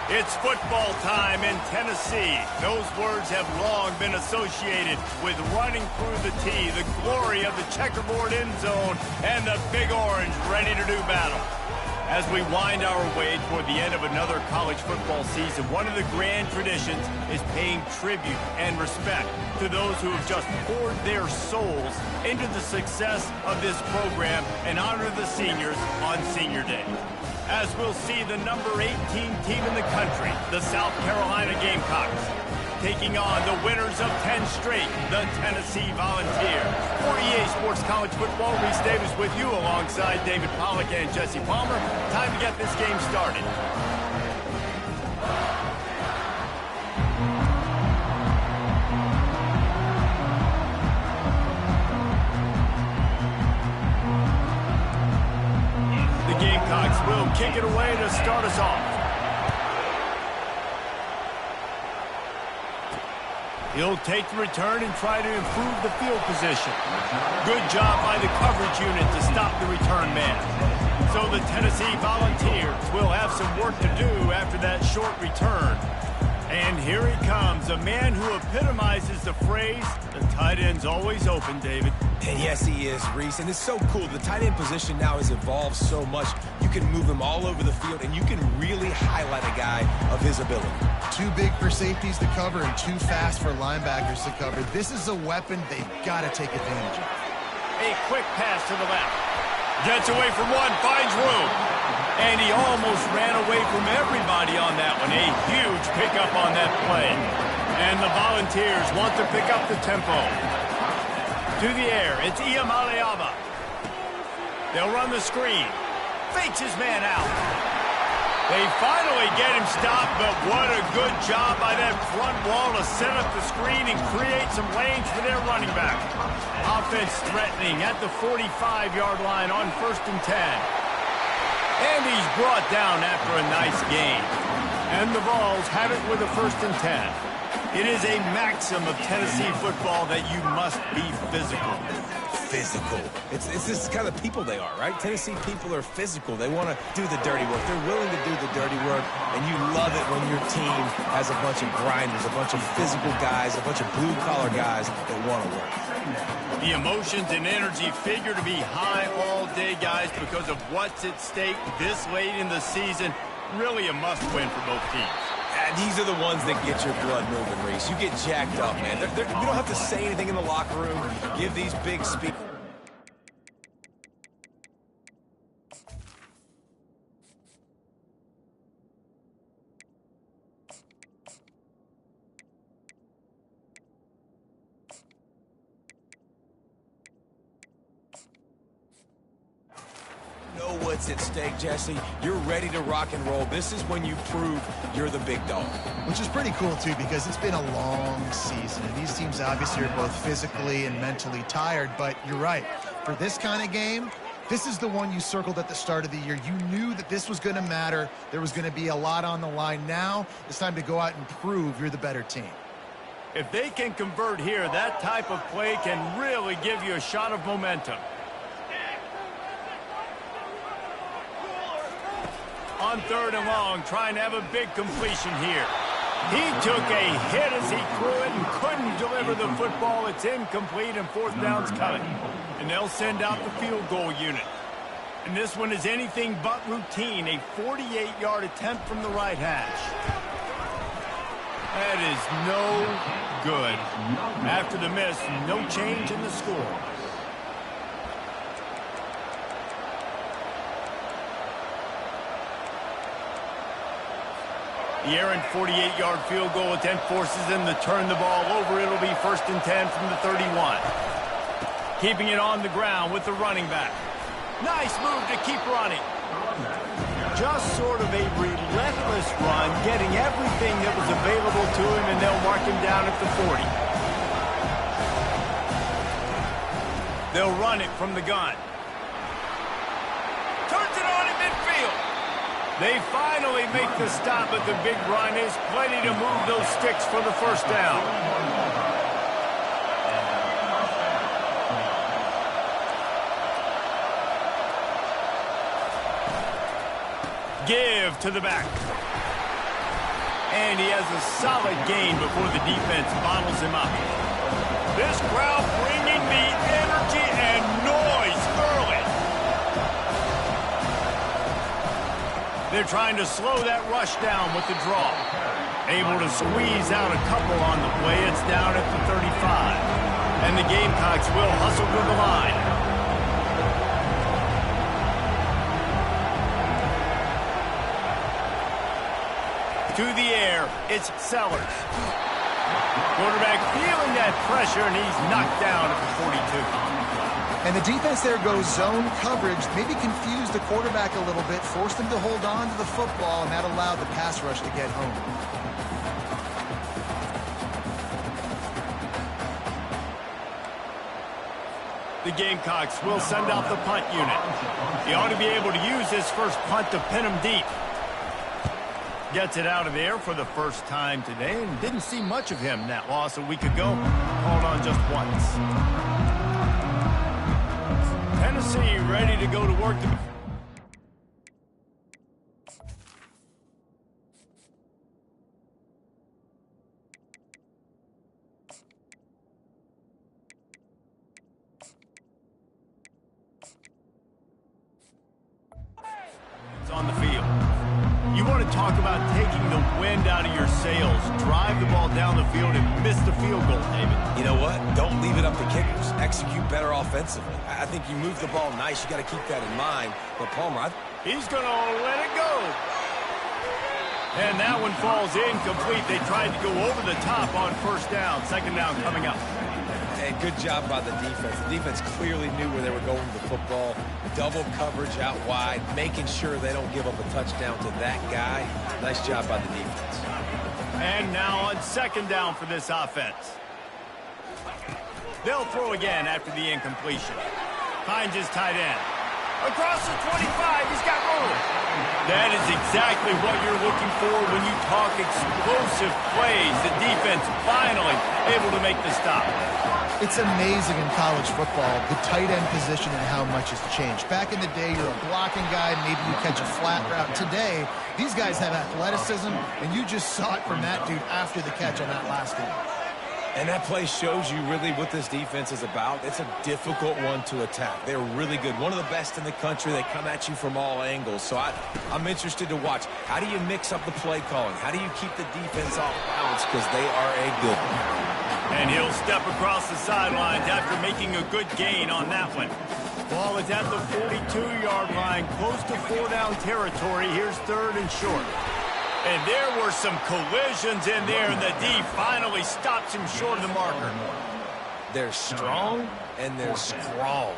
It's football time in Tennessee. Those words have long been associated with running through the tee, the glory of the checkerboard end zone, and the Big Orange ready to do battle. As we wind our way toward the end of another college football season, one of the grand traditions is paying tribute and respect to those who have just poured their souls into the success of this program and honor the seniors on Senior Day. As we'll see the number 18 team in the country, the South Carolina Gamecocks, taking on the winners of 10 straight, the Tennessee Volunteers. For EA Sports College Football, Reese Davis with you alongside David Pollack and Jesse Palmer. Time to get this game started. Gamecocks will kick it away to start us off. He'll take the return and try to improve the field position. Good job by the coverage unit to stop the return man. So the Tennessee Volunteers will have some work to do after that short return. And here he comes, a man who epitomizes the phrase, the tight end's always open, David. And yes, he is, Reese. And it's so cool. The tight end position now has evolved so much. You can move him all over the field, and you can really highlight a guy of his ability. Too big for safeties to cover and too fast for linebackers to cover. This is a weapon they've got to take advantage of. A quick pass to the left. Gets away from one, finds room. And he almost ran away from everybody on that one. A huge pickup on that play. And the Volunteers want to pick up the tempo. To the air, it's Iamaleava. They'll run the screen. Fakes his man out. They finally get him stopped, but what a good job by that front wall to set up the screen and create some lanes for their running back. Offense threatening at the 45-yard line on 1st and 10. And he's brought down after a nice gain. And the Vols have it with a 1st and 10. It is a maxim of Tennessee football that you must be physical. Physical. It's this kind of people they are, right? Tennessee people are physical. They want to do the dirty work. They're willing to do the dirty work, and you love it when your team has a bunch of grinders, a bunch of physical guys, a bunch of blue-collar guys that want to work. The emotions and energy figure to be high all day, guys, because of what's at stake this late in the season. Really a must-win for both teams. These are the ones that get your blood moving, Reese. You get jacked up, man. You don't have to say anything in the locker room. Give these big speeches. What's at stake, Jesse? You're ready to rock and roll. This is when you prove you're the big dog. Which is pretty cool, too, because it's been a long season. And these teams obviously are both physically and mentally tired, but you're right. For this kind of game, this is the one you circled at the start of the year. You knew that this was going to matter. There was going to be a lot on the line. Now it's time to go out and prove you're the better team. If they can convert here, that type of play can really give you a shot of momentum. On 3rd and long, trying to have a big completion here. He took a hit as he threw it and couldn't deliver the football. It's incomplete, and 4th down's coming. And they'll send out the field goal unit. And this one is anything but routine. A 48-yard attempt from the right hash. That is no good. After the miss, no change in the score. The errant 48-yard field goal attempt forces them to turn the ball over. It'll be 1st and 10 from the 31. Keeping it on the ground with the running back. Nice move to keep running. Just sort of a relentless run, getting everything that was available to him, and they'll mark him down at the 40. They'll run it from the gun. Turns it on in midfield. They finally make the stop at the big run. Is plenty to move those sticks for the first down. Give to the back. And he has a solid gain before the defense bottles him up. This crowd bringing the energy and noise early. They're trying to slow that rush down with the draw. Able to squeeze out a couple on the play. It's down at the 35. And the Gamecocks will hustle to the line. To the air, it's Sellers. Quarterback feeling that pressure, and he's knocked down at the 42. And the defense there goes zone coverage, maybe confused the quarterback a little bit, forced him to hold on to the football, and that allowed the pass rush to get home. The Gamecocks will send out the punt unit. He ought to be able to use his first punt to pin him deep. Gets it out of there for the first time today, and didn't see much of him. That loss a week ago, called on just once. Tennessee ready to go to work. It's on the field. You want to talk about taking the wind out of your sails. Drive the ball down the field and miss the field goal, David. You know what? Don't leave it up to kickers. Execute better offensively. I think you move the ball nice. You got to keep that in mind. But Palmer, he's going to let it go. And that one falls incomplete. They tried to go over the top on first down. Second down coming up. Hey, good job by the defense. The defense clearly knew where they were going with the football. Double coverage out wide, making sure they don't give up a touchdown to that guy. Nice job by the defense. And now on second down for this offense. They'll throw again after the incompletion. Finds his tight end. Across the 25, he's got room. That is exactly what you're looking for when you talk explosive plays. The defense finally able to make the stop. It's amazing in college football, the tight end position and how much has changed. Back in the day, you're a blocking guy, maybe you catch a flat route. Today, these guys have athleticism, and you just saw it from that dude after the catch on that last one. And that play shows you really what this defense is about. It's a difficult one to attack. They're really good. One of the best in the country. They come at you from all angles. So I'm interested to watch. How do you mix up the play calling? How do you keep the defense off balance? Because they are a good one. And he'll step across the sidelines after making a good gain on that one. Ball is at the 42-yard line, close to four-down territory. Here's third and short. And there were some collisions in there, and the D finally stops him short of the marker. They're strong, and they're strong.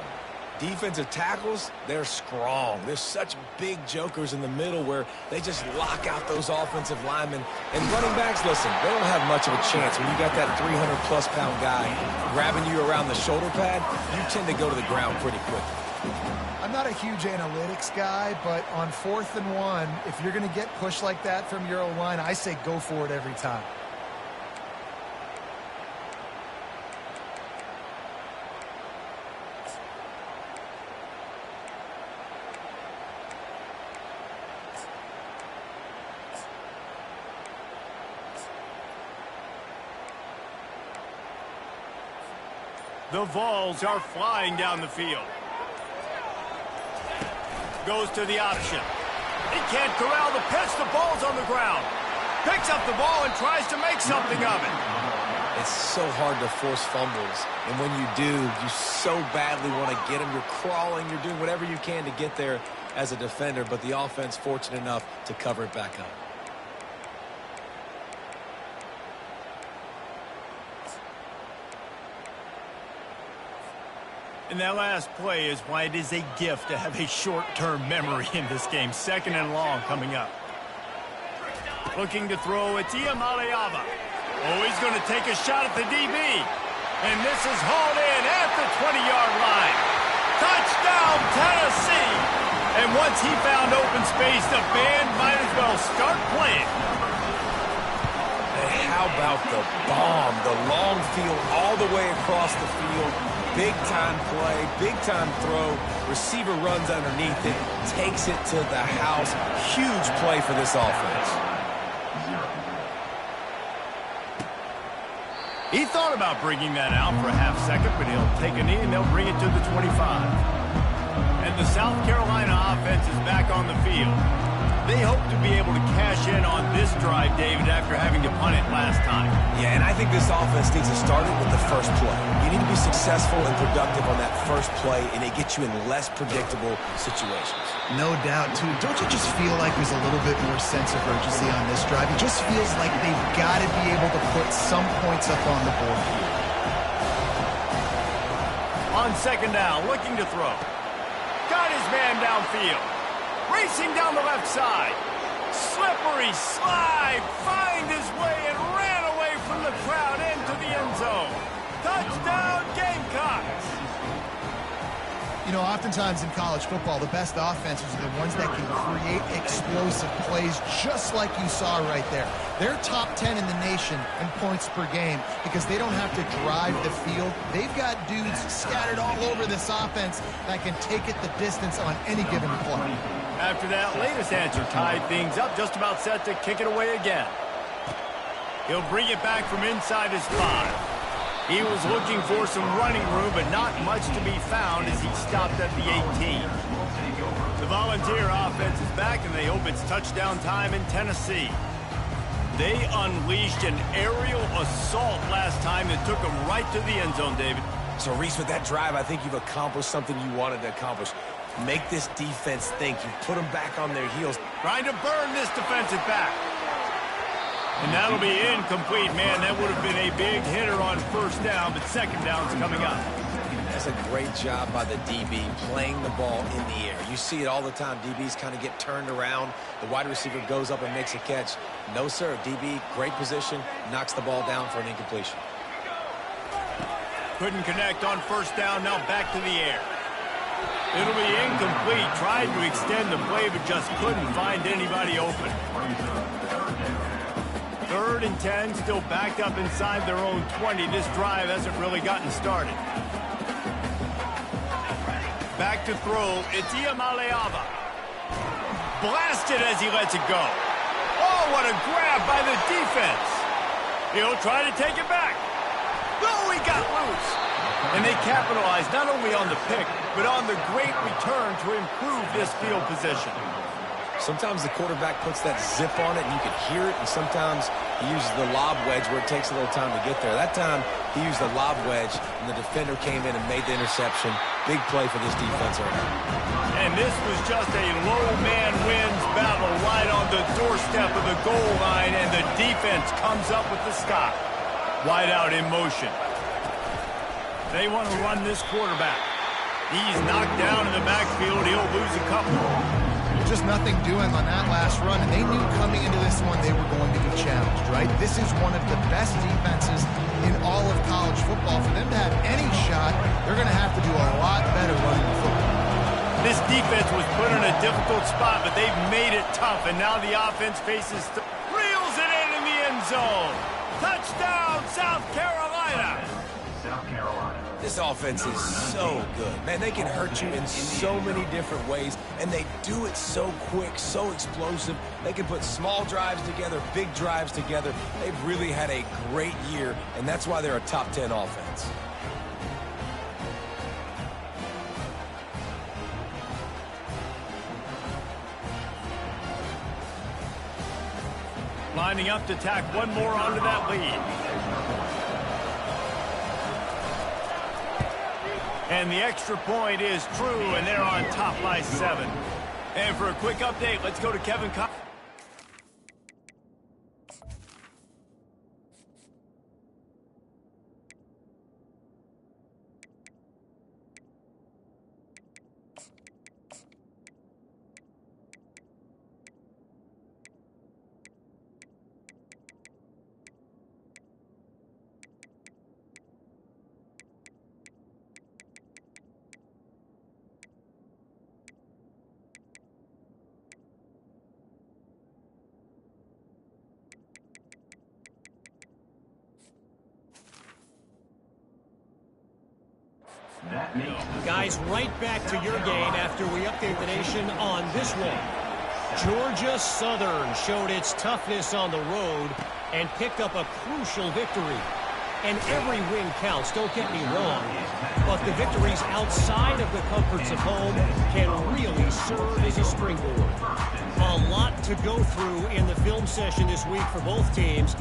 Defensive tackles, they're strong. There's such big jokers in the middle where they just lock out those offensive linemen. And running backs, listen, they don't have much of a chance. When you got that 300-plus-pound guy grabbing you around the shoulder pad, you tend to go to the ground pretty quickly. I'm not a huge analytics guy, but on 4th and 1, if you're going to get pushed like that from your O-line, I say go for it every time. The Vols are flying down the field. Goes to the option. He can't corral the pitch. The ball's on the ground. Picks up the ball and tries to make something of it. It's so hard to force fumbles. And when you do, you so badly want to get them. You're crawling. You're doing whatever you can to get there as a defender. But the offense fortunate enough to cover it back up. And that last play is why it is a gift to have a short-term memory in this game. Second and long coming up. Looking to throw, it's Iamaleava. Oh, he's going to take a shot at the DB. And this is hauled in at the 20-yard line. And once he found open space, the band might as well start playing. And how about the bomb? The long field all the way across the field. Big-time play, big-time throw. Receiver runs underneath it, takes it to the house. Huge play for this offense. He thought about bringing that out for a half second, but he'll take a knee and they'll bring it to the 25. And the South Carolina offense is back on the field. They hope to be able to cash in on this drive, David, after having to punt it last time. Yeah, and I think this offense needs to start it with the first play. You need to be successful and productive on that first play, and it gets you in less predictable situations. No doubt, too. Don't you just feel like there's a little bit more sense of urgency on this drive? It just feels like they've got to be able to put some points up on the board here. On second down, looking to throw. Got his man downfield. Racing down the left side. Slippery slide. Find his way and ran away from the crowd into the end zone. Touchdown, Gamecocks. You know, oftentimes in college football, the best offenses are the ones that can create explosive plays just like you saw right there. They're top 10 in the nation in points per game because they don't have to drive the field. They've got dudes scattered all over this offense that can take it the distance on any given play. After that latest answer tied things up, just about set to kick it away again. He'll bring it back from inside his 5. He was looking for some running room, but not much to be found as he stopped at the 18. The Volunteer offense is back, and they hope it's touchdown time in Tennessee. They unleashed an aerial assault last time that took them right to the end zone, David. So, Reese, with that drive, I think you've accomplished something you wanted to accomplish. Make this defense think. You put them back on their heels. Trying to burn this defensive back. And that'll be incomplete, man. That would have been a big hitter on first down, but second down's coming up. That's a great job by the DB playing the ball in the air. You see it all the time. DBs kind of get turned around. The wide receiver goes up and makes a catch. No, sir. DB, great position, knocks the ball down for an incompletion. Couldn't connect on first down. Now back to the air. It'll be incomplete. Tried to extend the play, but just couldn't find anybody open. 3rd and 10, still backed up inside their own 20. This drive hasn't really gotten started. Back to throw. It's Iamaleava. Blasted as he lets it go. Oh, what a grab by the defense. He'll try to take it back. Oh, he got loose. And they capitalized not only on the pick, but on the great return to improve this field position. Sometimes the quarterback puts that zip on it and you can hear it, and sometimes he uses the lob wedge where it takes a little time to get there. That time he used the lob wedge and the defender came in and made the interception. Big play for this defense right now. And this was just a low man wins battle right on the doorstep of the goal line, and the defense comes up with the stop. Wide out in motion. They want to run this quarterback. He's knocked down in the backfield. He'll lose a couple. Just nothing doing on that last run, and they knew coming into this one they were going to be challenged, right? This is one of the best defenses in all of college football. For them to have any shot, they're going to have to do a lot better running the football. This defense was put in a difficult spot, but they've made it tough, and now the offense faces reels it in the end zone. Touchdown, South Carolina. South Carolina. This offense is so good. Man, they can hurt you in so many different ways, and they do it so quick, so explosive. They can put small drives together, big drives together. They've really had a great year, and that's why they're a top 10 offense. Lining up to tack one more onto that lead. And the extra point is true, and they're on top by 7. And for a quick update, let's go to Kevin Cox. Guys, right back to your game after we update the nation on this one. Georgia Southern showed its toughness on the road and picked up a crucial victory. And every win counts, don't get me wrong. But the victories outside of the comforts of home can really serve as a springboard. A lot to go through in the film session this week for both teams.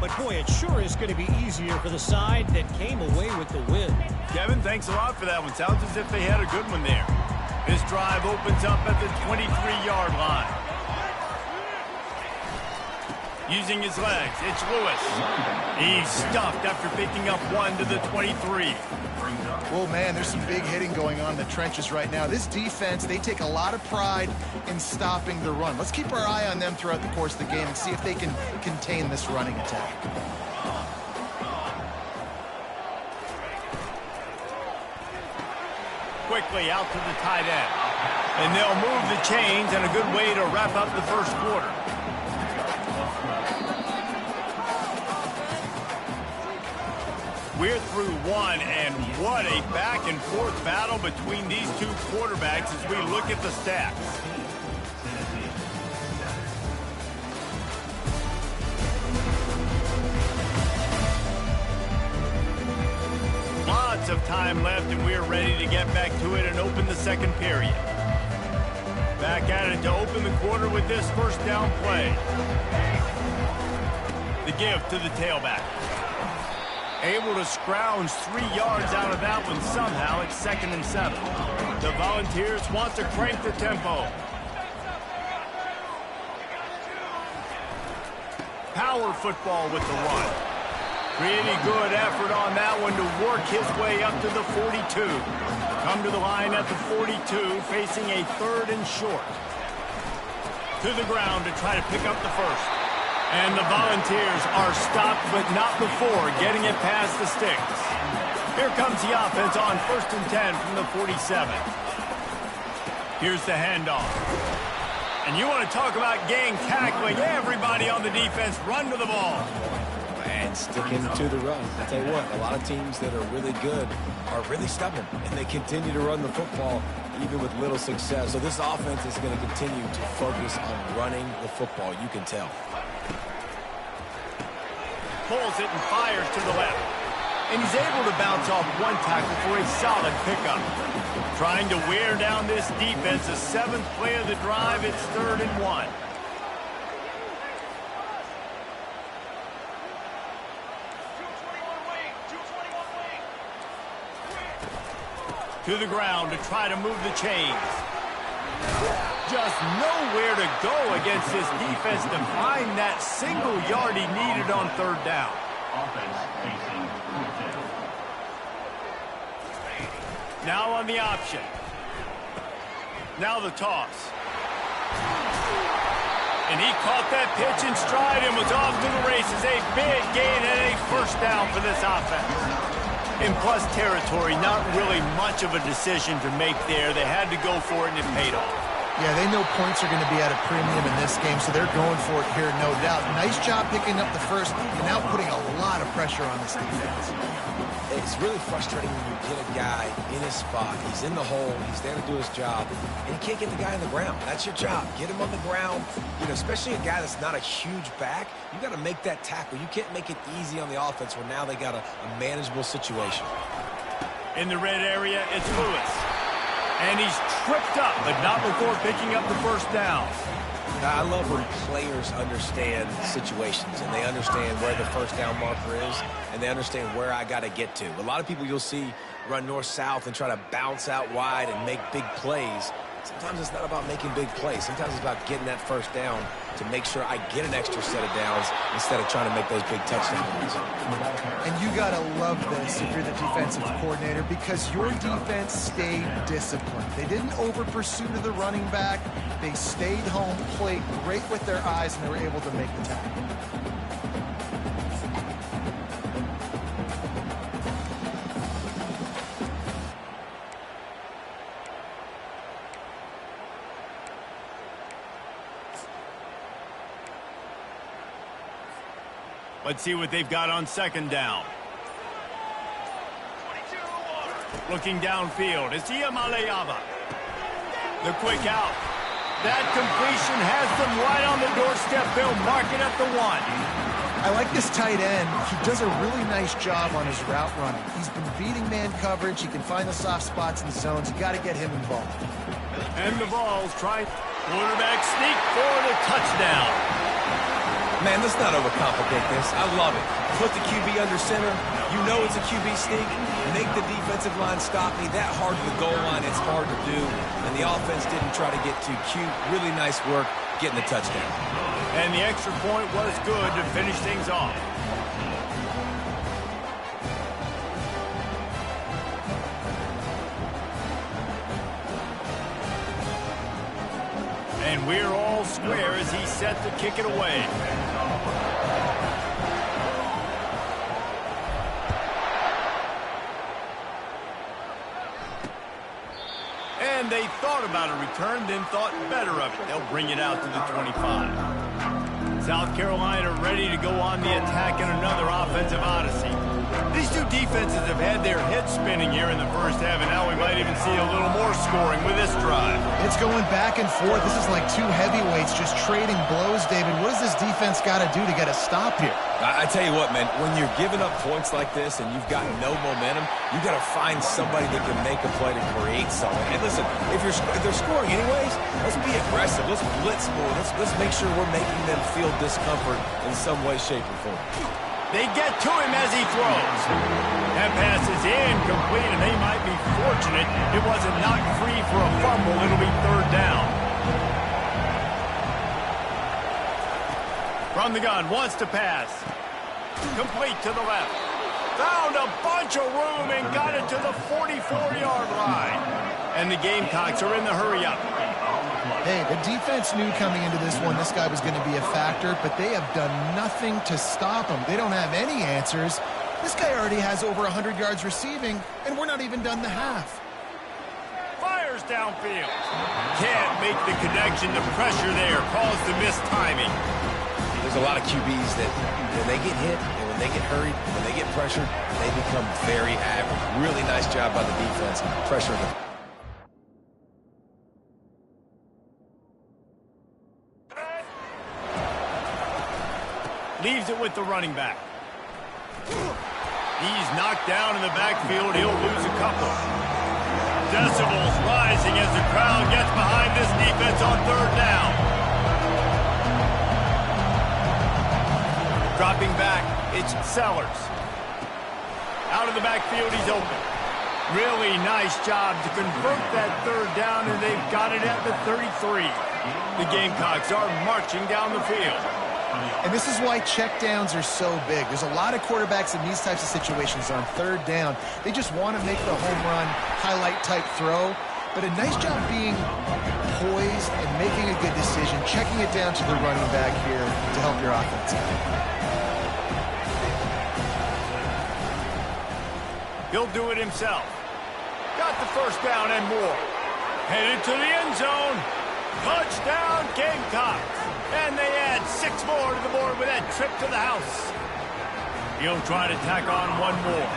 But, boy, it sure is going to be easier for the side that came away with the win. Kevin, thanks a lot for that one. Sounds as if they had a good one there. This drive opens up at the 23-yard line. Using his legs, it's Lewis. He's stuffed after picking up one to the 23. Well, man, there's some big hitting going on in the trenches right now. This defense, they take a lot of pride in stopping the run. Let's keep our eye on them throughout the course of the game and see if they can contain this running attack. Quickly out to the tight end. And they'll move the chains, and a good way to wrap up the first quarter. We're through one, and what a back-and-forth battle between these two quarterbacks as we look at the stats. Lots of time left, and we're ready to get back to it and open the second period. Back at it to open the quarter with this first down play. The give to the tailback. Able to scrounge 3 yards out of that one somehow. It's 2nd and 7. The Volunteers want to crank the tempo. Power football with the run. Pretty good effort on that one to work his way up to the 42. Come to the line at the 42, facing a 3rd and short. To the ground to try to pick up the first. And the Volunteers are stopped, but not before getting it past the sticks. Here comes the offense on 1st and 10 from the 47. Here's the handoff. And you want to talk about gang tackling. Everybody on the defense run to the ball. And sticking to the run. I'll tell you what, a lot of teams that are really good are really stubborn, and they continue to run the football even with little success. So this offense is going to continue to focus on running the football. You can tell. Pulls it and fires to the left. And he's able to bounce off one tackle for a solid pickup. Trying to wear down this defense. The 7th play of the drive. It's 3rd and 1. To the ground to try to move the chains. Just nowhere to go against this defense to find that single yard he needed on 3rd down. Now on the option. Now the toss. And he caught that pitch in stride and was off to the races. A big gain and a 1st down for this offense. In plus territory, not really much of a decision to make there. They had to go for it, and it paid off. Yeah, they know points are going to be at a premium in this game, so they're going for it here, no doubt. Nice job picking up the first and now putting a lot of pressure on this defense. It's really frustrating when you get a guy in his spot. He's in the hole. He's there to do his job, and you can't get the guy on the ground. That's your job. Get him on the ground. You know, especially a guy that's not a huge back. You got to make that tackle. You can't make it easy on the offense where now they got a manageable situation. In the red area, it's Lewis. And he's tripped up, but not before picking up the 1st down. I love when players understand situations and they understand where the 1st down marker is and they understand where I got to get to. A lot of people you'll see run north-south and try to bounce out wide and make big plays. Sometimes it's not about making big plays. Sometimes it's about getting that 1st down to make sure I get an extra set of downs instead of trying to make those big touchdowns. And you got to love this if you're the defensive coordinator because your defense stayed disciplined. They didn't over-pursue to the running back. They stayed home, played great with their eyes, and they were able to make the tackle. Let's see what they've got on 2nd down. Looking downfield, it's Maleava. The quick out. That completion has them right on the doorstep. They'll mark it at the 1. I like this tight end. He does a really nice job on his route running. He's been beating man coverage. He can find the soft spots in the zones. You got to get him involved. And the Vols try quarterback sneak for the touchdown. Man, let's not overcomplicate this. I love it. Put the QB under center. You know it's a QB sneak. Make the defensive line stop me. That hard to the goal line, it's hard to do. And the offense didn't try to get too cute. Really nice work getting the touchdown. And the extra point was good to finish things off. And we're all square as he's set to kick it away. And they thought about a return, then thought better of it. They'll bring it out to the 25. South Carolina ready to go on the attack in another offensive odyssey. These two defenses have had their heads spinning here in the first half, and now we might even see a little more scoring with this drive. It's going back and forth. This is like two heavyweights just trading blows, David. What does this defense got to do to get a stop here? I tell you what, man, when you're giving up points like this and you've got no momentum, you got to find somebody that can make a play to create something. And listen, if they're scoring anyways, let's be aggressive. Let's blitz more. Let's make sure we're making them feel discomfort in some way, shape, or form. They get to him as he throws. That pass is incomplete, and they might be fortunate it wasn't knocked free for a fumble. It'll be 3rd down. From the gun, wants to pass. Complete to the left. Found a bunch of room and got it to the 44-yard line. And the Gamecocks are in the hurry-up. Hey, the defense knew coming into this one this guy was going to be a factor, but they have done nothing to stop him. They don't have any answers. This guy already has over 100 yards receiving, and we're not even done the half. Fires downfield. Can't make the connection. The pressure there caused the missed timing. There's a lot of QBs that when they get hit and when they get hurried, when they get pressured, they become very average. Really nice job by the defense pressuring them. Leaves it with the running back. He's knocked down in the backfield. He'll lose a couple. Decibels rising as the crowd gets behind this defense on 3rd down. Dropping back, it's Sellers. Out of the backfield, he's open. Really nice job to convert that 3rd down, and they've got it at the 33. The Gamecocks are marching down the field. And this is why checkdowns are so big. There's a lot of quarterbacks in these types of situations on 3rd down. They just want to make the home run, highlight-type throw. But a nice job being poised and making a good decision, checking it down to the running back here to help your offense out. He'll do it himself. Got the 1st down and more. Headed to the end zone. Touchdown, Gamecocks. And they add 6 more to the board with that trip to the house. He'll try to tack on 1 more.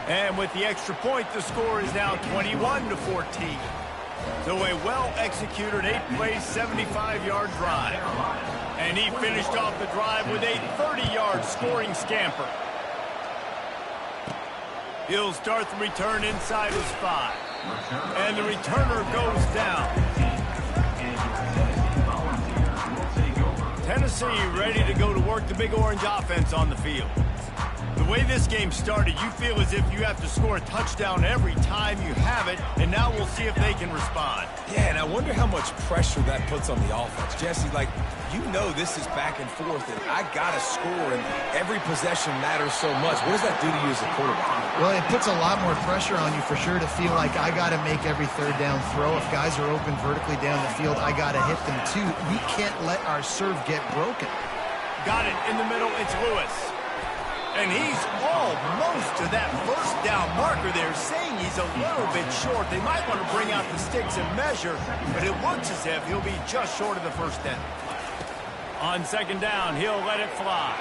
And with the extra point, the score is now 21-14. So a well-executed 8-play, 75-yard drive. And he finished off the drive with a 30-yard scoring scamper. He'll start the return inside his 5. And the returner goes down. Tennessee ready to go to work the Big Orange offense on the field. The way this game started, you feel as if you have to score a touchdown every time you have it, and now we'll see if they can respond. Yeah, and I wonder how much pressure that puts on the offense. Jesse, like, you know this is back and forth, and I got to score, and every possession matters so much. What does that do to you as a quarterback? Well, it puts a lot more pressure on you for sure to feel like I got to make every 3rd down throw. If guys are open vertically down the field, I got to hit them too. We can't let our serve get broken. Got it in the middle. It's Lewis. And he's almost to that 1st down marker there, saying he's a little bit short. They might want to bring out the sticks and measure, but it looks as if he'll be just short of the 1st down. On 2nd down, he'll let it fly.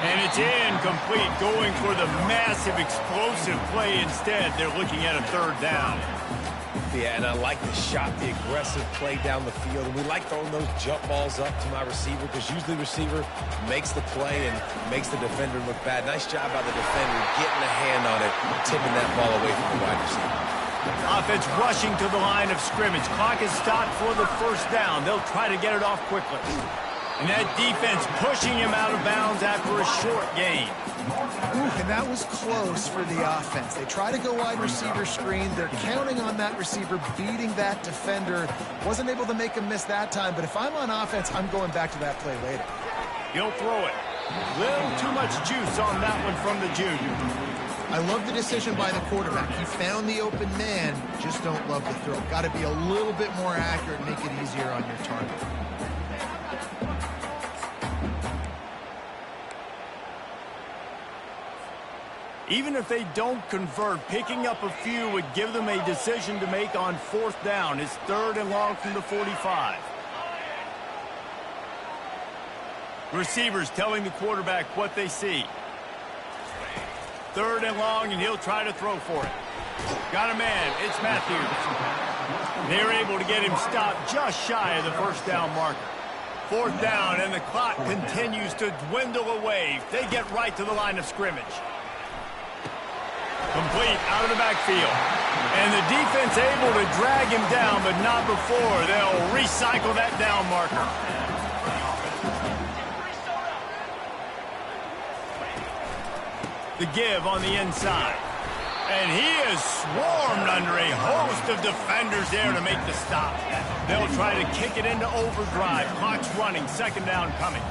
And it's incomplete, going for the massive explosive play instead. They're looking at a third down. Yeah, and I like the shot, the aggressive play down the field. And we like throwing those jump balls up to my receiver because usually the receiver makes the play and makes the defender look bad. Nice job by the defender getting a hand on it, tipping that ball away from the wide receiver. Offense rushing to the line of scrimmage. Clock is stopped for the first down. They'll try to get it off quickly. And that defense pushing him out of bounds after a short gain. And that was close for the offense. They try to go wide receiver screen. They're counting on that receiver beating that defender. Wasn't able to make him miss that time, but if I'm on offense, I'm going back to that play later. He'll throw it. Little too much juice on that one from the junior. I love the decision by the quarterback. He found the open man, just don't love the throw. Got to be a little bit more accurate, make it easier on your target. Even if they don't convert, picking up a few would give them a decision to make on fourth down. It's 3rd and long from the 45. Receivers telling the quarterback what they see. 3rd and long, and he'll try to throw for it. Got a man. It's Matthews. They're able to get him stopped just shy of the first down marker. 4th down, and the clock continues to dwindle away. They get right to the line of scrimmage. Complete out of the backfield. And the defense able to drag him down, but not before they'll recycle that down marker. The give on the inside. And he is swarmed under a host of defenders there to make the stop. They'll try to kick it into overdrive. Clock's running, 2nd down coming.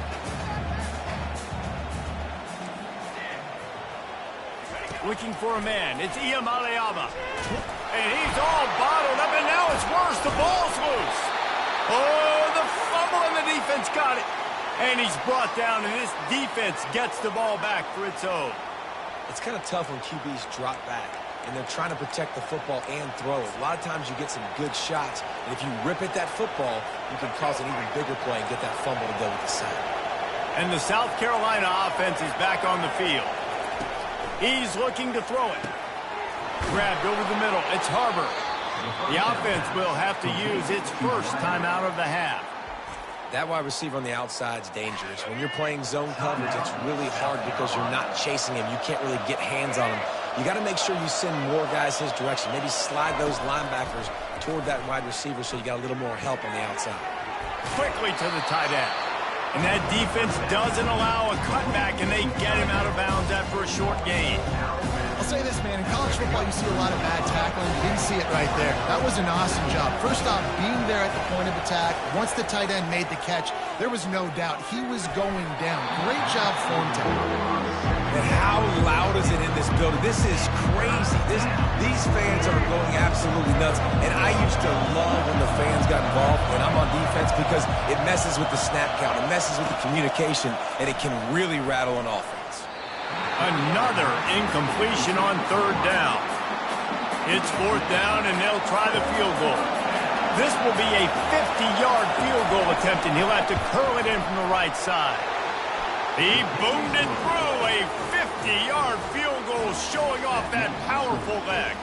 Looking for a man. It's Iamaleava. And he's all bottled up, and now it's worse. The ball's loose. Oh, the fumble, and the defense got it. And he's brought down, and this defense gets the ball back for its own. It's kind of tough when QBs drop back, and they're trying to protect the football and throw it. A lot of times you get some good shots, and if you rip at that football, you can cause an even bigger play and get that fumble to go with the sack. And the South Carolina offense is back on the field. He's looking to throw it. Grabbed over the middle. It's Harbor. The offense will have to use its first timeout of the half. That wide receiver on the outside is dangerous. When you're playing zone coverage, it's really hard because you're not chasing him. You can't really get hands on him. You got to make sure you send more guys his direction. Maybe slide those linebackers toward that wide receiver so you got a little more help on the outside. Quickly to the tight end. And that defense doesn't allow a cutback, and they get him out of bounds after a short gain. I'll say this, man. In college football, you see a lot of bad tackling. You didn't see it right there. That was an awesome job. First off, being there at the point of attack. Once the tight end made the catch, there was no doubt he was going down. Great job form tackling. And how loud is it in this building? This is crazy. These fans are going absolutely nuts. And I used to love when the fans got involved when I'm on defense because it messes with the snap count. It messes with the communication, and it can really rattle an offense. Another incompletion on 3rd down. It's 4th down, and they'll try the field goal. This will be a 50-yard field goal attempt, and he'll have to curl it in from the right side. He boomed it through. A 50-yard field goal showing off that powerful leg.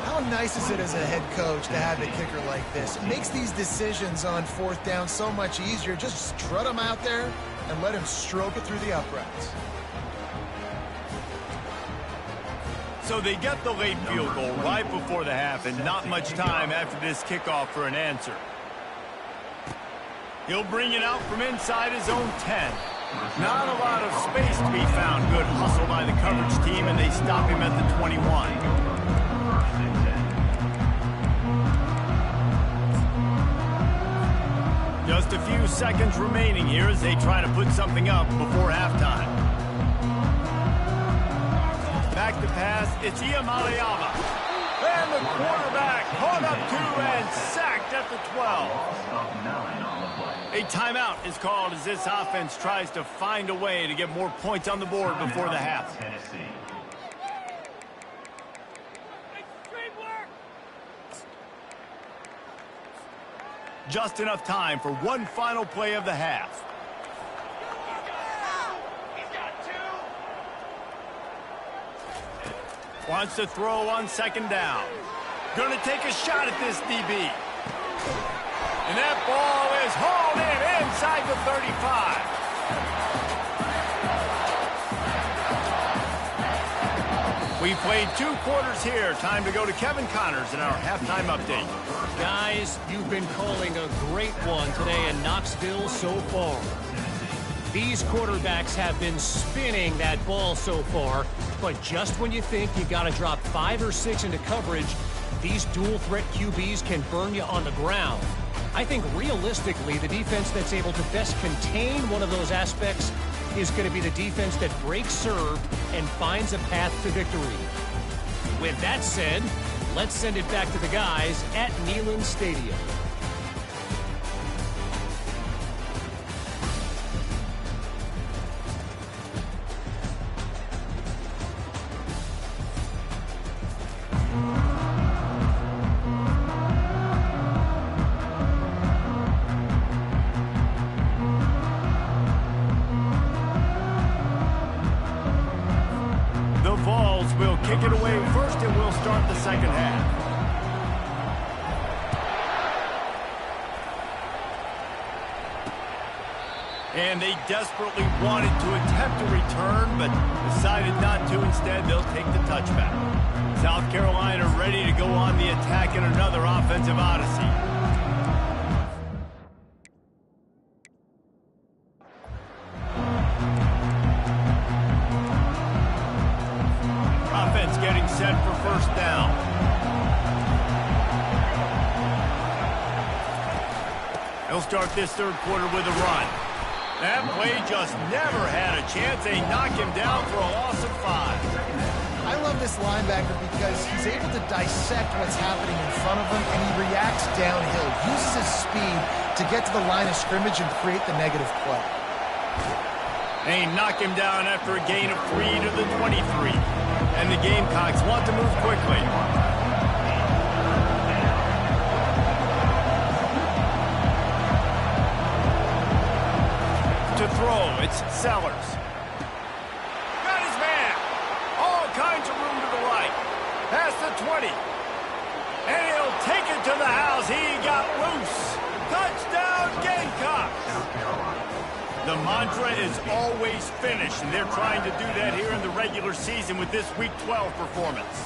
How nice is it as a head coach to have a kicker like this? It makes these decisions on 4th down so much easier. Just strut him out there and let him stroke it through the uprights. So they get the late field goal right before the half, and not much time after this kickoff for an answer. He'll bring it out from inside his own 10. Not a lot of space to be found. Good hustle by the coverage team, and they stop him at the 21. Just a few seconds remaining here as they try to put something up before halftime. Back to pass, it's Iamaleava. And the quarterback caught up to and sacked at the 12. A timeout is called as this offense tries to find a way to get more points on the board before the half. Just enough time for one final play of the half. Wants to throw on second down. Going to take a shot at this DB. And that ball is hauled in inside the 35. We played 2 quarters here. Time to go to Kevin Connors in our halftime update. Guys, you've been calling a great one today in Knoxville so far. These quarterbacks have been spinning that ball so far, but just when you think you got to drop 5 or 6 into coverage, these dual-threat QBs can burn you on the ground. I think realistically, the defense that's able to best contain one of those aspects is going to be the defense that breaks serve and finds a path to victory. With that said, let's send it back to the guys at Neyland Stadium. The Vols will kick it away first, and we'll start the second half. And they desperately wanted to attempt a return, but decided not to. Instead, they'll take the touchback. South Carolina ready to go on the attack in another offensive odyssey. Offense getting set for first down. He'll start this third quarter with a run. That play just never had a chance. They knock him down for a loss of 5. I love this linebacker because he's able to dissect what's happening in front of him, and he reacts downhill, uses his speed to get to the line of scrimmage and create the negative play. They knock him down after a gain of 3 to the 23. And the Gamecocks want to move quickly. To throw, it's Sellers. Got his man. All kinds of room to the right. Past the 20. And he'll take it to the house. He got loose. Touchdown, Gamecocks. The mantra is always finish, and they're trying to do that here in the regular season with this Week 12 performance.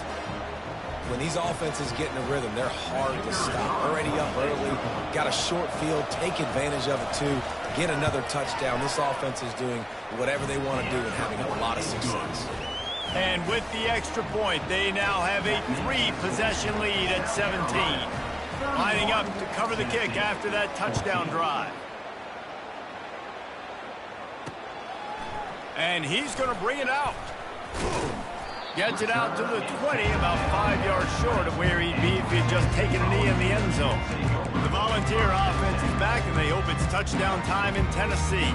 When these offenses get in a rhythm, they're hard to stop. Already up early, got a short field, take advantage of it too, get another touchdown. This offense is doing whatever they want to do and having a lot of success. And with the extra point, they now have a 3-possession lead at 17. Lining up to cover the kick after that touchdown drive. And he's going to bring it out. Gets it out to the 20, about 5 yards short of where he'd be if he had just taken a knee in the end zone. The Volunteer offense is back, and they hope it's touchdown time in Tennessee.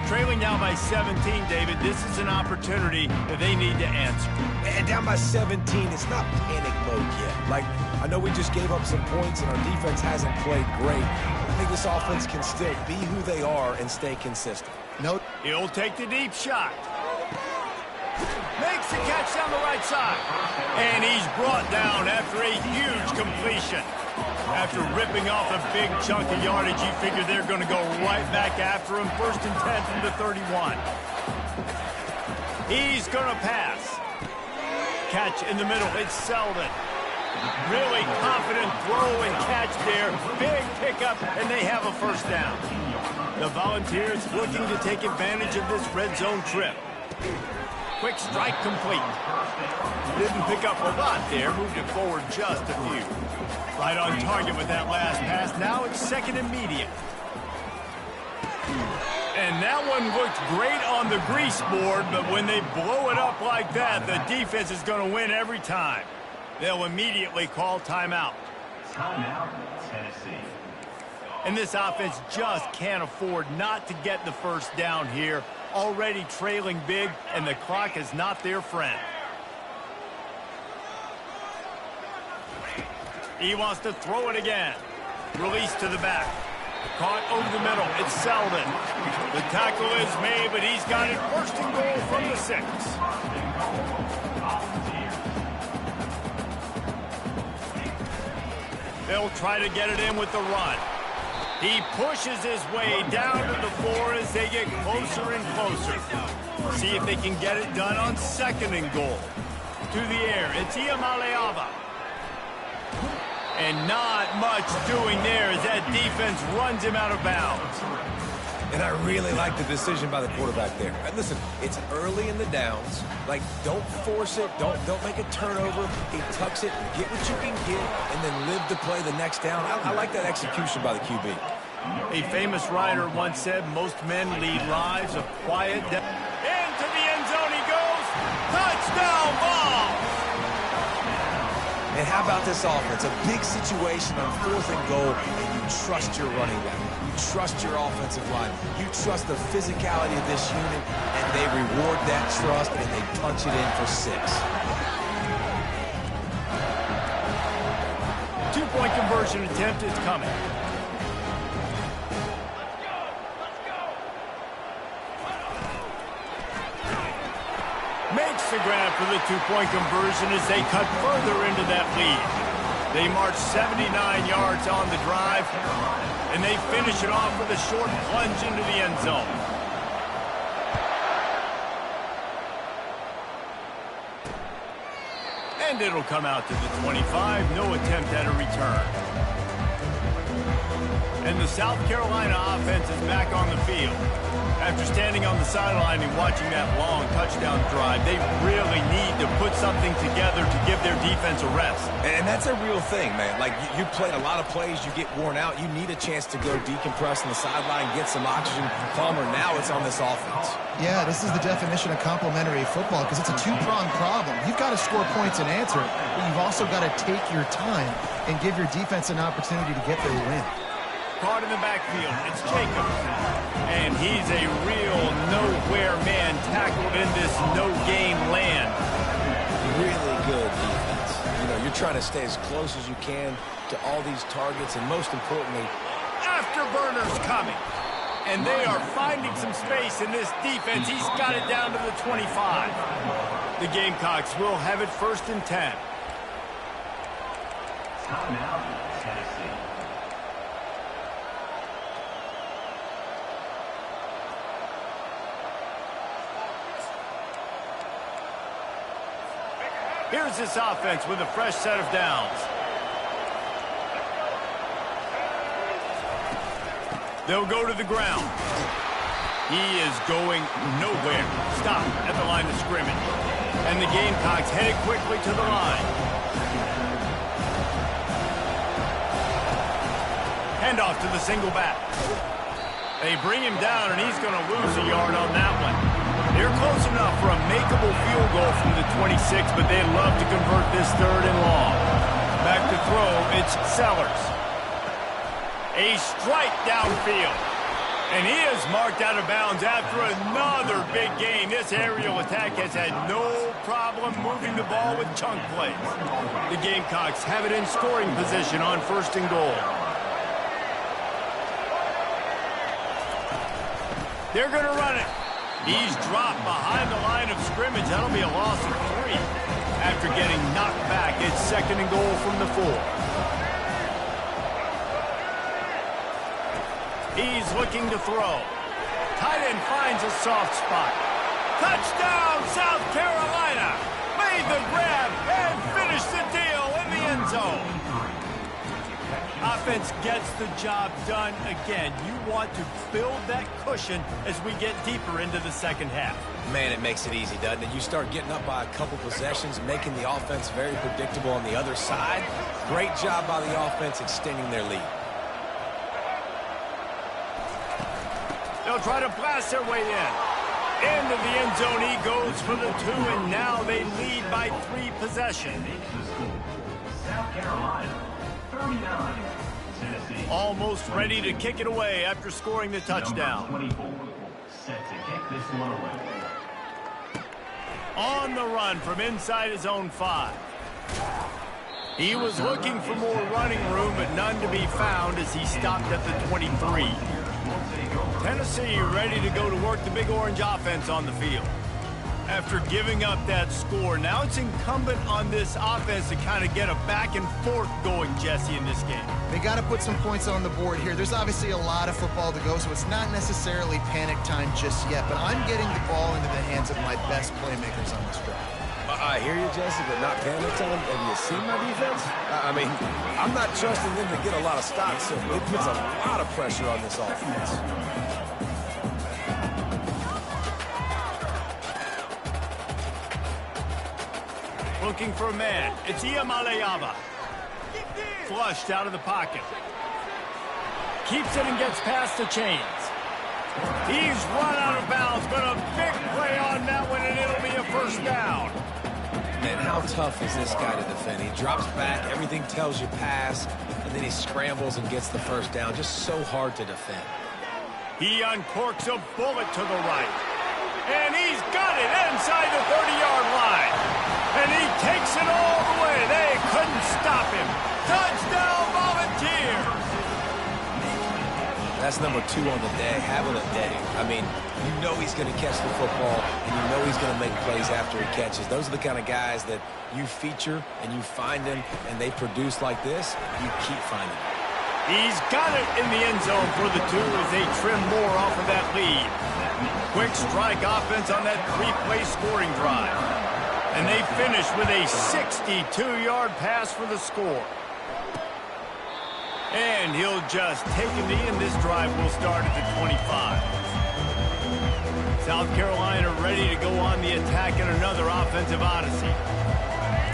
Trailing now by 17, David, this is an opportunity that they need to answer. And down by 17, it's not panic mode yet. Like, I know we just gave up some points, and our defense hasn't played great. I think this offense can still be who they are and stay consistent. Nope. He'll take the deep shot. Makes the catch down the right side. And he's brought down after a huge completion. After ripping off a big chunk of yardage, you figure they're going to go right back after him. 1st and 10 from the 31. He's going to pass. Catch in the middle. It's Selden. Really confident throw and catch there. Big pickup, and they have a first down. The Volunteers looking to take advantage of this red zone trip. Quick strike complete. Didn't pick up a lot there. Moved it forward just a few. Right on target with that last pass. Now it's 2nd and medium. And that one looked great on the grease board, but when they blow it up like that, the defense is going to win every time. They'll immediately call timeout. Timeout, Tennessee. And this offense just can't afford not to get the first down here. Already trailing big, and the clock is not their friend. He wants to throw it again. Release to the back. Caught over the middle. It's Selden. The tackle is made, but he's got it 1st and goal from the 6. He'll try to get it in with the run. He pushes his way down to the floor as they get closer and closer. See if they can get it done on 2nd and goal. To the air, it's Iamaleava. And not much doing there as that defense runs him out of bounds. And I really like the decision by the quarterback there. And listen, it's early in the downs. Like, don't force it. Don't make a turnover. He tucks it, get what you can get, and then live to play the next down. I like that execution by the QB. A famous writer once said, most men lead lives of quiet death. Into the end zone he goes. Touchdown ball! And how about this offense? A big situation on 4th and goal, and you trust your running back. You trust your offensive line. You trust the physicality of this unit, and they reward that trust, and they punch it in for 6. 2-point conversion attempt is coming. Makes the grab for the 2-point conversion as they cut further into that lead. They march 79 yards on the drive, and they finish it off with a short plunge into the end zone. And it'll come out to the 25. No attempt at a return. And the South Carolina offense is back on the field. After standing on the sideline and watching that long touchdown drive, they really need to put something together to give their defense a rest. And that's a real thing, man. Like, you played a lot of plays, you get worn out, you need a chance to go decompress on the sideline, get some oxygen. Palmer, now it's on this offense. Yeah, this is the definition of complementary football because it's a two-pronged problem. You've got to score points and answer it, but you've also got to take your time and give your defense an opportunity to get their win. Caught in the backfield, it's Jacobs. And he's a real nowhere man tackled in this no-game land. Really good defense. You know, you're trying to stay as close as you can to all these targets, and most importantly, afterburners coming. And they are finding some space in this defense. He's got it down to the 25. The Gamecocks will have it 1st and 10. Timeout, Tennessee. Here's this offense with a fresh set of downs. They'll go to the ground. He is going nowhere. Stop at the line of scrimmage. And the Gamecocks headed quickly to the line. Handoff to the single back. They bring him down, and he's going to lose a yard on that one. They're close enough for a makeable field goal from the 26, but they'd love to convert this 3rd and long. Back to throw, it's Sellers. A strike downfield. And he is marked out of bounds after another big game. This aerial attack has had no problem moving the ball with chunk plays. The Gamecocks have it in scoring position on 1st and goal. They're going to run it. He's dropped behind the line of scrimmage. That'll be a loss of 3. After getting knocked back, it's 2nd and goal from the 4. He's looking to throw. Tight end finds a soft spot. Touchdown, South Carolina! Made the grab and finished the deal in the end zone. Offense gets the job done again. You want to build that cushion as we get deeper into the 2nd half. Man, it makes it easy, doesn't it? You start getting up by a couple possessions, making the offense very predictable on the other side. Great job by the offense extending their lead. They'll try to blast their way in. Into the end zone he goes for the 2, and now they lead by 3 possessions. South Carolina, 39. Tennessee. Almost ready to kick it away after scoring the touchdown. Number 24, set to kick this one away. On the run from inside his own 5. He was looking for more running room, but none to be found as he stopped at the 23. Tennessee ready to go to work the Big Orange offense on the field. After giving up that score, now it's incumbent on this offense to kind of get a back and forth going, Jesse, in this game. They got to put some points on the board here. There's obviously a lot of football to go, so it's not necessarily panic time just yet, but I'm getting the ball into the hands of my best playmakers on this drive. I hear you, Jesse, but not panic time. Have you seen my defense? I mean, I'm not trusting them to get a lot of stops, so it puts a lot of pressure on this offense. Looking for a man. It's Iamaleava. Flushed out of the pocket. Keeps it and gets past the chains. He's run out of bounds, but a big play on that one, and it'll be a first down. Man, how tough is this guy to defend? He drops back, everything tells you pass, and then he scrambles and gets the first down. Just so hard to defend. He uncorks a bullet to the right. And he's got it inside the 30-yard line. And he takes it all the way. They couldn't stop him. Touchdown, Volunteers! That's number 2 on the day, having a day. I mean, you know he's going to catch the football, and you know he's going to make plays after he catches. Those are the kind of guys that you feature, and you find them, and they produce like this, you keep finding them. He's got it in the end zone for the 2 as they trim more off of that lead. Quick strike offense on that 3-play scoring drive. And they finish with a 62-yard pass for the score. And he'll just take him to end. This drive will start at the 25. South Carolina ready to go on the attack in another offensive odyssey.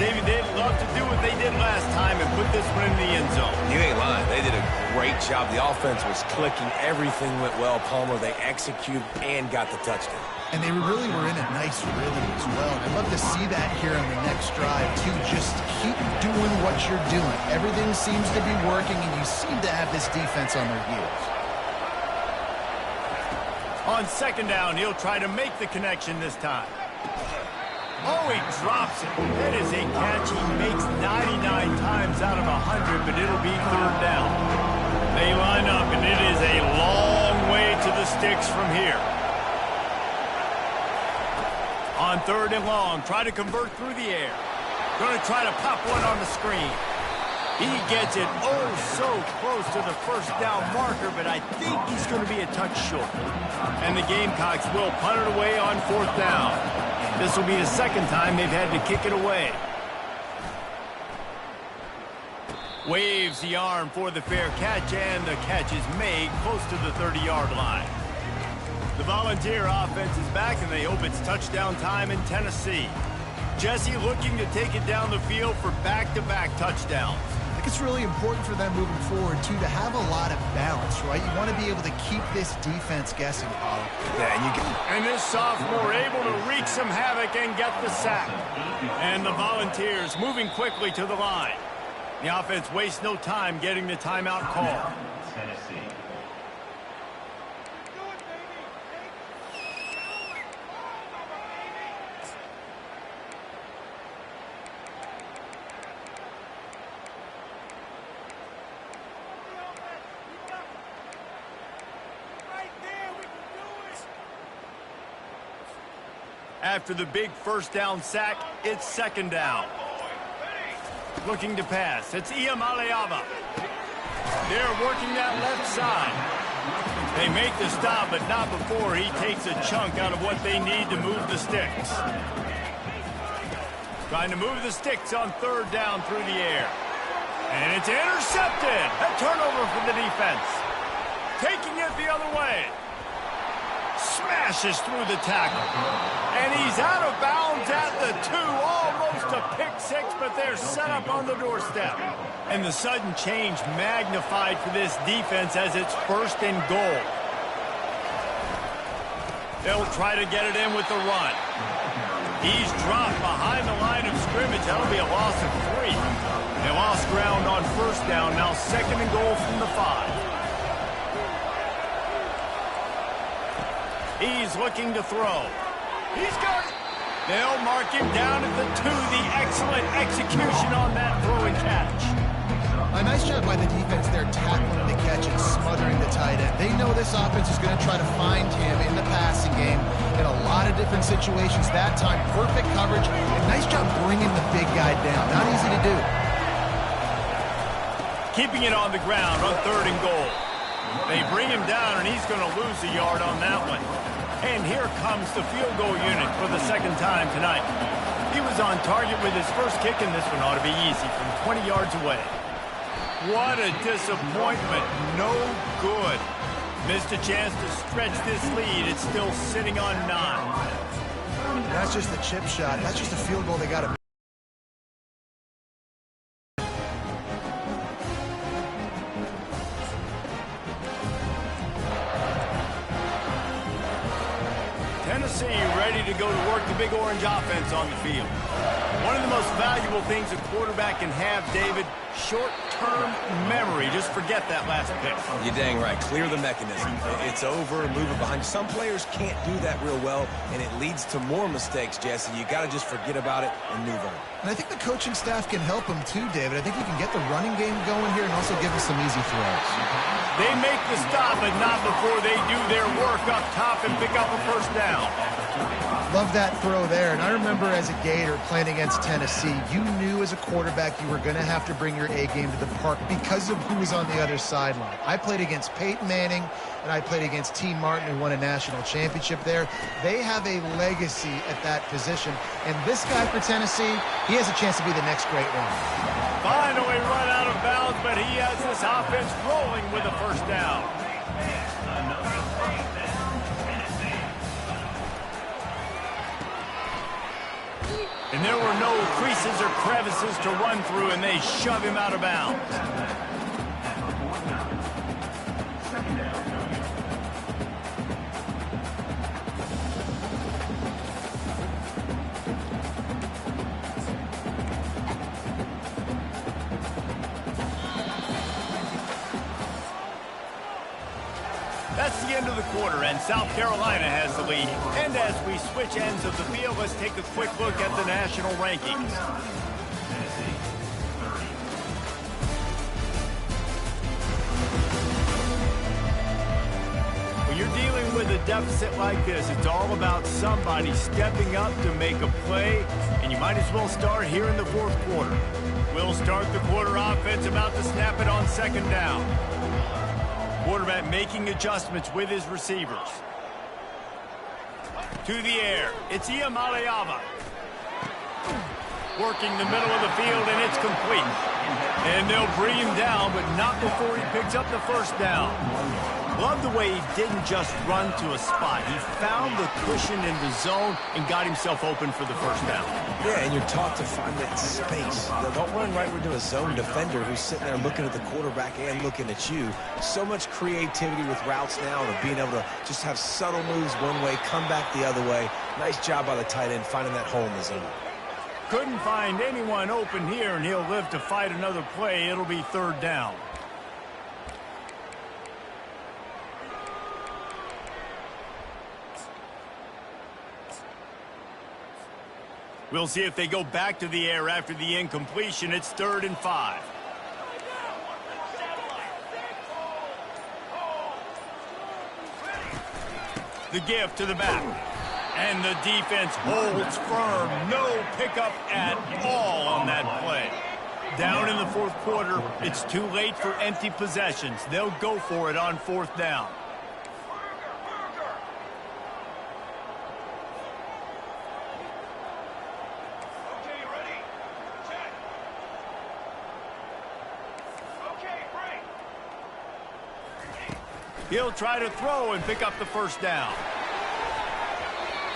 David, they'd love to do what they did last time and put this one in the end zone. You ain't lying. They did a great job. The offense was clicking. Everything went well. Palmer, they executed and got the touchdown. And they really were in a nice rhythm as well. And I'd love to see that here on the next drive, too. Just keep doing what you're doing. Everything seems to be working, and you seem to have this defense on their heels. On second down, he'll try to make the connection this time. Oh, he drops it. That is a catch he makes 99 times out of 100, but it'll be third down. They line up, and it is a long way to the sticks from here. On third and long, try to convert through the air. Going to try to pop one on the screen. He gets it oh so close to the first down marker, but I think he's going to be a touch short. And the Gamecocks will punt it away on fourth down. This will be the second time they've had to kick it away. Waves the arm for the fair catch, and the catch is made close to the 30-yard line. The Volunteer offense is back, and they hope it's touchdown time in Tennessee. Jesse looking to take it down the field for back-to-back touchdowns. I think it's really important for them moving forward, too, to have a lot of balance, right? You want to be able to keep this defense guessing, Paulo. Yeah, and this sophomore able to wreak some havoc and get the sack. And the Volunteers moving quickly to the line. The offense wastes no time getting the timeout call. Tennessee. After the big first down sack, it's second down. Looking to pass. It's Iamaleava. They're working that left side. They make the stop, but not before he takes a chunk out of what they need to move the sticks. Trying to move the sticks on third down through the air. And it's intercepted. A turnover for the defense. Taking it the other way. Smashes through the tackle. And he's out of bounds at the 2. Almost a pick six, but they're set up on the doorstep. And the sudden change magnified for this defense as it's first and goal. They'll try to get it in with the run. He's dropped behind the line of scrimmage. That'll be a loss of 3. They lost ground on first down. Now second and goal from the 5. He's looking to throw. He's got it. They'll mark him down at the 2. The excellent execution on that throw and catch. A nice job by the defense there, tackling the catch and smothering the tight end. They know this offense is going to try to find him in the passing game in a lot of different situations. That time, perfect coverage, and nice job bringing the big guy down. Not easy to do. Keeping it on the ground on 3rd and goal. They bring him down, and he's going to lose a yard on that one. And here comes the field goal unit for the 2nd time tonight. He was on target with his first kick, and this one ought to be easy from 20 yards away. What a disappointment. No good. Missed a chance to stretch this lead. It's still sitting on 9. That's just the chip shot. That's just a field goal they got to. Tennessee ready to go to work the big orange offense on the field. One of the most valuable things a quarterback can have, David, short-term memory. Just forget that last pick. You're dang right. Clear the mechanism. It's over, move it behind. Some players can't do that real well, and it leads to more mistakes, Jesse. You got to just forget about it and move on. And I think the coaching staff can help him too, David. I think he can get the running game going here and also give him some easy throws. They make the stop, but not before they do their work up top and pick up a 1st down. Love that throw there. And I remember as a Gator playing against Tennessee, you knew as a quarterback you were going to have to bring your A game to the park because of who was on the other sideline. I played against Peyton Manning, and I played against T. Martin, who won a national championship there. They have a legacy at that position. And this guy for Tennessee, he has a chance to be the next great one. Finally run out of bounds, but he has this offense rolling with a 1st down. And there were no creases or crevices to run through, and they shove him out of bounds. That's the end of the quarter, and South Carolina has the lead. And as we switch ends of the field, let's take a quick look at the national rankings. When you're dealing with a deficit like this, it's all about somebody stepping up to make a play, and you might as well start here in the 4th quarter. We'll start the quarter offense, about to snap it on 2nd down. Quarterback making adjustments with his receivers. To the air, it's Iamaleava. Working the middle of the field, and it's complete. And they'll bring him down, but not before he picks up the 1st down. Love the way he didn't just run to a spot. He found the cushion in the zone and got himself open for the 1st down. Yeah, and you're taught to find that space. Don't run right into a zone defender who's sitting there looking at the quarterback and looking at you. So much creativity with routes now and being able to just have subtle moves one way, come back the other way. Nice job by the tight end finding that hole in the zone. Couldn't find anyone open here, and he'll live to fight another play. It'll be 3rd down. We'll see if they go back to the air after the incompletion. It's 3rd and 5. The gift to the back. And the defense holds firm. No pickup at all on that play. Down in the 4th quarter, it's too late for empty possessions. They'll go for it on 4th down. He'll try to throw and pick up the 1st down.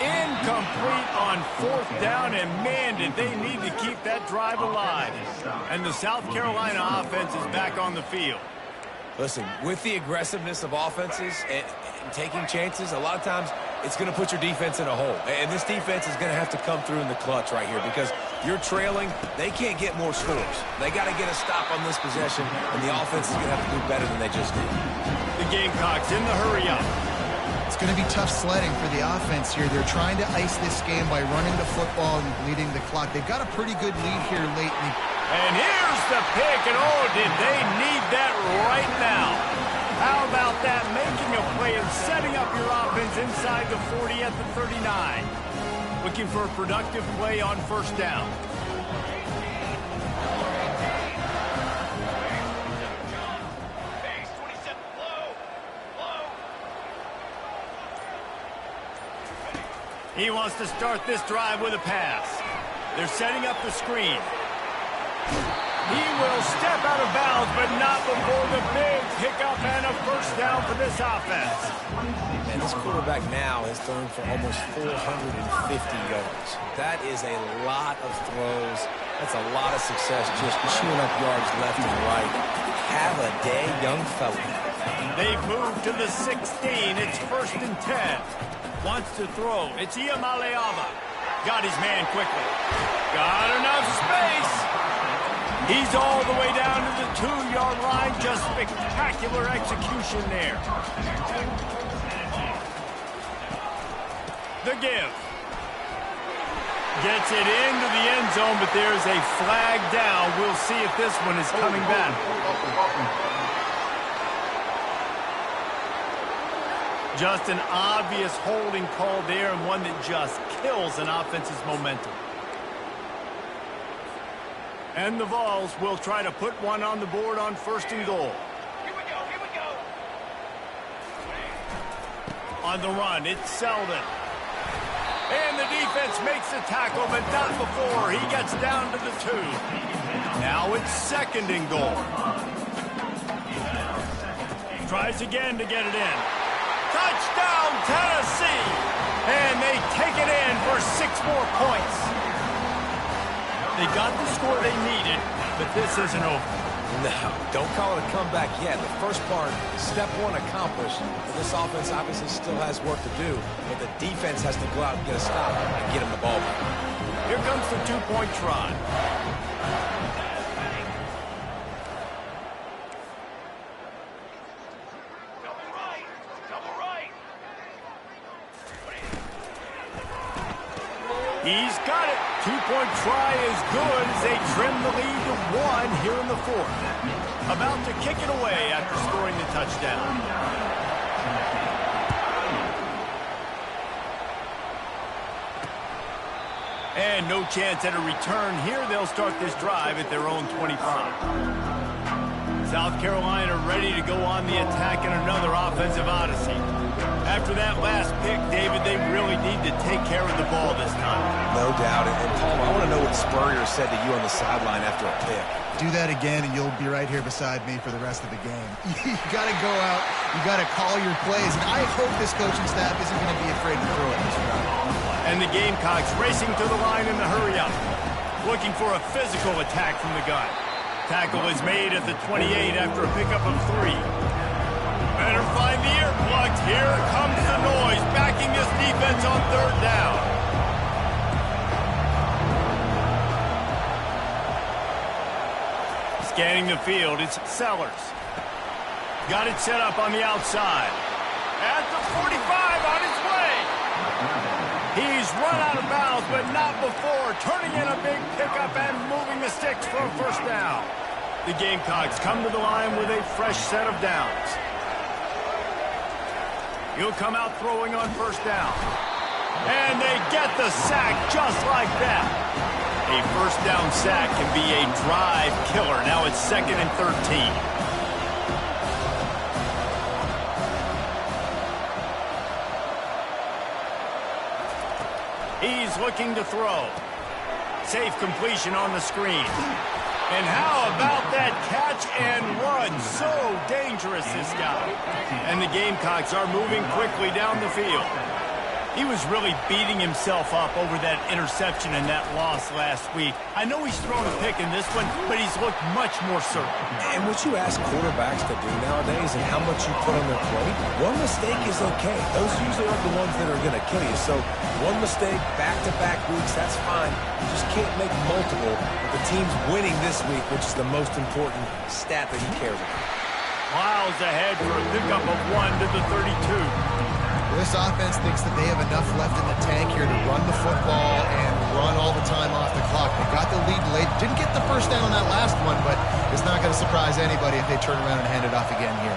Incomplete on 4th down, and man, did they need to keep that drive alive. And the South Carolina offense is back on the field. Listen, with the aggressiveness of offenses and taking chances, a lot of times it's going to put your defense in a hole. And this defense is going to have to come through in the clutch right here because you're trailing. They can't get more scores. They got to get a stop on this possession, and the offense is going to have to do better than they just did. The Gamecocks in the hurry-up. It's going to be tough sledding for the offense here. They're trying to ice this game by running the football and bleeding the clock. They've got a pretty good lead here late in the And here's the pick, and oh, did they need that right now. How about that, making a play and setting up your offense inside the 40 at the 39. Looking for a productive play on first down. He wants to start this drive with a pass. They're setting up the screen. He will step out of bounds, but not before the big pickup and a first down for this offense. And this quarterback now is throwing for almost 450 yards. That is a lot of throws. That's a lot of success just chewing up yards left and right. Have a day, young fella. They've moved to the 16. It's 1st and 10. Wants to throw. It's Iamaleava. Got his man quickly. Got enough space. He's all the way down to the 2-yard line. Just spectacular execution there. The give. Gets it into the end zone, but there's a flag down. We'll see if this one is coming back. Just an obvious holding call there, and one that just kills an offense's momentum. And the Vols will try to put one on the board on 1st and goal. Here we go. On the run, it's Selden. And the defense makes the tackle, but not before he gets down to the 2. Now it's 2nd and goal. Tries again to get it in. Touchdown, Tennessee! And they take it in for 6 more points. They got the score they needed, but this isn't over. No, don't call it a comeback yet. The first part, step 1 accomplished. But this offense obviously still has work to do, but the defense has to go out and get a stop and get him the ball back. Here comes the 2-point try. He's got it. 2-point try is good as they trim the lead to 1 here in the 4th. About to kick it away after scoring the touchdown. And no chance at a return here. They'll start this drive at their own 25. South Carolina ready to go on the attack in another offensive odyssey. After that last pick, David, they really need to take care of the ball this time. No doubt. And Paul, I want to know what Spurrier said to you on the sideline after a pick. Do that again, and you'll be right here beside me for the rest of the game. You got to go out. You got to call your plays. And I hope this coaching staff isn't going to be afraid to throw it this round. And the Gamecocks racing to the line in the hurry-up, looking for a physical attack from the gun. Tackle is made at the 28 after a pickup of 3. Better find the earplugs. Here comes the noise, backing this defense on 3rd down. Scanning the field, it's Sellers. Got it set up on the outside. At the 45, on his way. He's run out of bounds, but not before. Turning in a big pickup and moving the sticks for a first down. The Gamecocks come to the line with a fresh set of downs. He'll come out throwing on first down. And they get the sack just like that. A first down sack can be a drive killer. Now it's 2nd and 13. He's looking to throw. Safe completion on the screen. And how about that catch and run? So dangerous, this guy. And the Gamecocks are moving quickly down the field. He was really beating himself up over that interception and that loss last week. I know he's thrown a pick in this one, but he's looked much more certain. And what you ask quarterbacks to do nowadays and how much you put on their plate, one mistake is okay. Those usually are the ones that are going to kill you. So one mistake, back-to-back weeks, that's fine. You just can't make multiple. But the team's winning this week, which is the most important stat that he cares about. Miles ahead for a pickup of 1 to the 32. This offense thinks that they have enough left in the tank here to run the football and run all the time off the clock. They got the lead late, didn't get the first down on that last one, but it's not going to surprise anybody if they turn around and hand it off again here.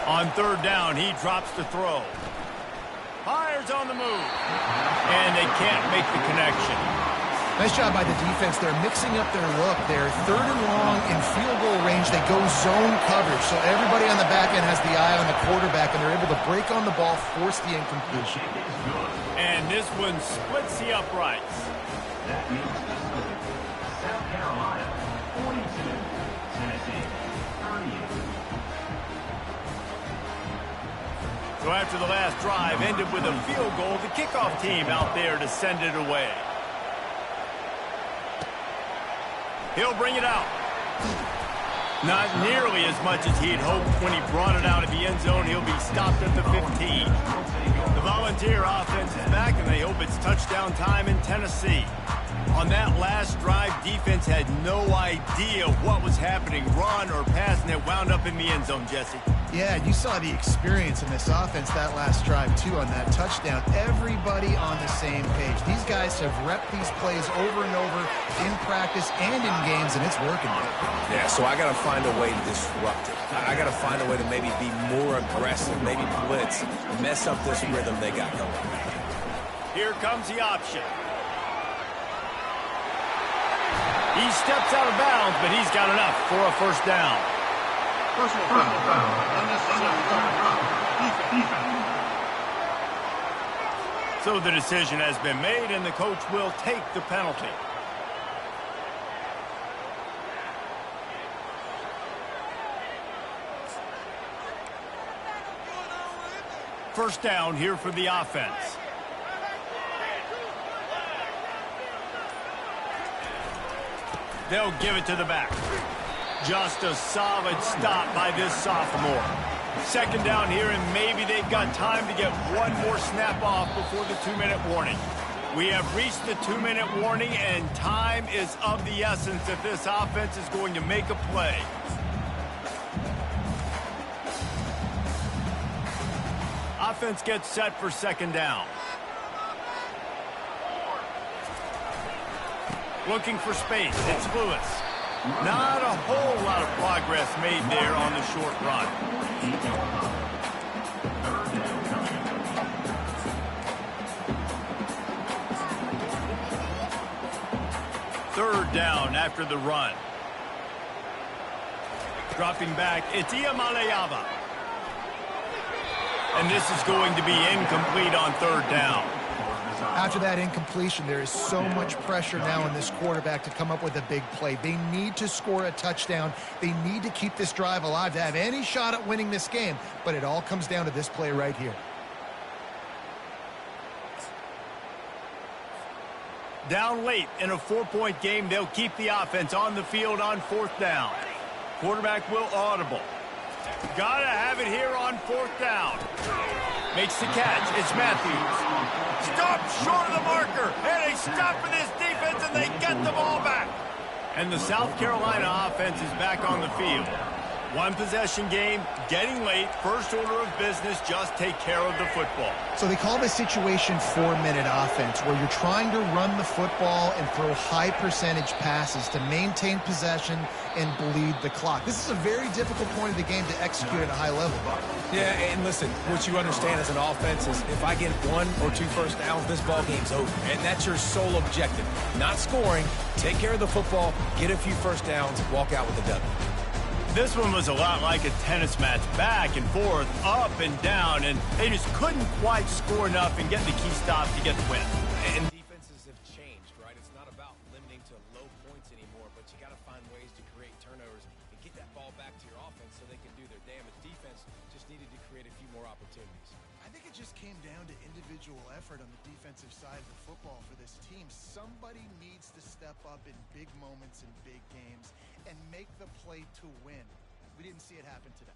On third down, he drops to throw. Fires on the move. And they can't make the connection. Nice job by the defense. They're mixing up their look. They're third and long in field goal range. They go zone coverage. So everybody on the back end has the eye on the quarterback, and they're able to break on the ball, force the incompletion. And this one splits the uprights. That means the score. South Carolina, 42. Tennessee, 38. So after the last drive ended with a field goal, the kickoff team out there to send it away. He'll bring it out. Not nearly as much as he'd hoped when he brought it out of the end zone. He'll be stopped at the 15. The Volunteer offense is back, and they hope it's touchdown time in Tennessee. On that last drive, defense had no idea what was happening, run or pass, and it wound up in the end zone, Jesse. Yeah, you saw the experience in this offense that last drive, too, on that touchdown. Everybody on the same page. These guys have repped these plays over and over in practice and in games, and it's working. Yeah, so I got to find a way to disrupt it. I got to find a way to maybe be more aggressive, maybe blitz, mess up this rhythm they got going. Here comes the option. He steps out of bounds, but he's got enough for a first down. Personal foul. Unnecessary foul. Defense. So the decision has been made, and the coach will take the penalty. First down here for the offense. They'll give it to the back. Just a solid stop by this sophomore. Second down here, and maybe they've got time to get one more snap off before the 2-minute warning. We have reached the 2-minute warning, and time is of the essence if this offense is going to make a play. Offense gets set for second down. Looking for space. It's Lewis. Not a whole lot of progress made there on the short run. Third down after the run. Dropping back, it's Iamaleava. And this is going to be incomplete on third down. After that incompletion, there is so much pressure now on this quarterback to come up with a big play. They need to score a touchdown. They need to keep this drive alive to have any shot at winning this game. But it all comes down to this play right here. Down late in a 4-point game, they'll keep the offense on the field on fourth down. Quarterback will audible. Gotta have it here on fourth down. Makes the catch. It's Matthews. Stop short of the marker. And they stop for this defense, and they get the ball back. And the South Carolina offense is back on the field. One possession game, getting late, first order of business, just take care of the football. So they call this situation 4-minute offense, where you're trying to run the football and throw high percentage passes to maintain possession and bleed the clock. This is a very difficult point of the game to execute at a high level. Yeah, and listen, what you understand as an offense is if I get 1 or 2 first downs, this ball game's over. And that's your sole objective. Not scoring, take care of the football, get a few first downs, walk out with a W. This one was a lot like a tennis match, back and forth, up and down, and they just couldn't quite score enough and get the key stop to get the win. And defenses have changed, right? It's not about limiting to low points anymore, but you got to find ways to create turnovers and get that ball back to your offense so they can do their damage. Defense just needed to create a few more opportunities. I think it just came down to individual effort on the defensive side of the football for this team. Somebody needs to step up in big moments in big games and make the play to win. We didn't see it happen today.